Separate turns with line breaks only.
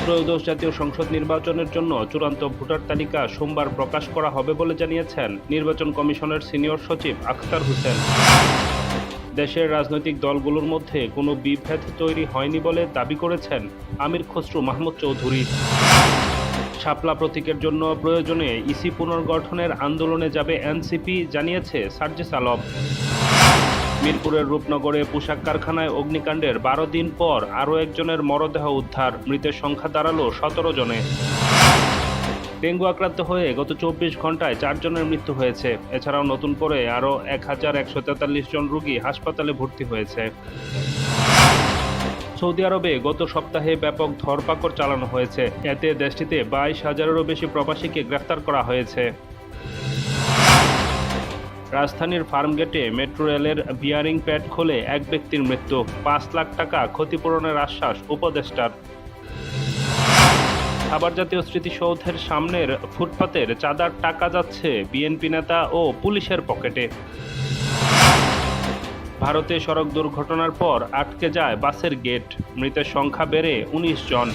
ত্রয়োদশ জাতীয় সংসদ নির্বাচনের জন্য চূড়ান্ত ভোটার তালিকা সোমবার প্রকাশ করা হবে বলে জানিয়েছেন নির্বাচন কমিশনের সিনিয়র সচিব আখতার হোসেন। দেশের রাজনৈতিক দলগুলোর মধ্যে কোনো বিভেদ তৈরি হয়নি বলে দাবি করেছেন আমির খসরু মাহমুদ চৌধুরী। শাপলা প্রতীকের জন্য প্রয়োজনে ইসি পুনর্গঠনের আন্দোলনে যাবে এনসিপি, জানিয়েছে সার্জিস আলম। মিরপুরের রূপনগরে পোশাক কারখানায় অগ্নিকাণ্ডের 12 দিন পর আরও একজনের মরদেহ উদ্ধার, মৃতের সংখ্যা দাঁড়ালো 17 জনে। ডেঙ্গু আক্রান্ত হয়ে গত 24 ঘন্টায় 4 জনের মৃত্যু হয়েছে। এছাড়াও নতুন করে আরও 1143 জন রোগী হাসপাতালে ভর্তি হয়েছে। সৌদি আরবে গত সপ্তাহে ব্যাপক ধরপাকড় চালানো হয়েছে। এতে দেশটিতে 22,000-এরও বেশি প্রবাসীকে গ্রেফতার করা হয়েছে। রাজধানীর ফার্মগেটে মেট্রো রেলের বিয়ারিং প্যাড খুলে এক ব্যক্তির মৃত্যু, 5 লাখ টাকা ক্ষতিপূরণের আশ্বাস উপদেষ্টার। খাবার জাতীয় স্মৃতিসৌধের সামনের ফুটপাতের চাঁদার টাকা যাচ্ছে বিএনপি নেতা ও পুলিশের পকেটে। ভারতে সড়ক দুর্ঘটনার পর আটকে যায় বাসের গেট, মৃতের সংখ্যা বেড়ে 19 জন।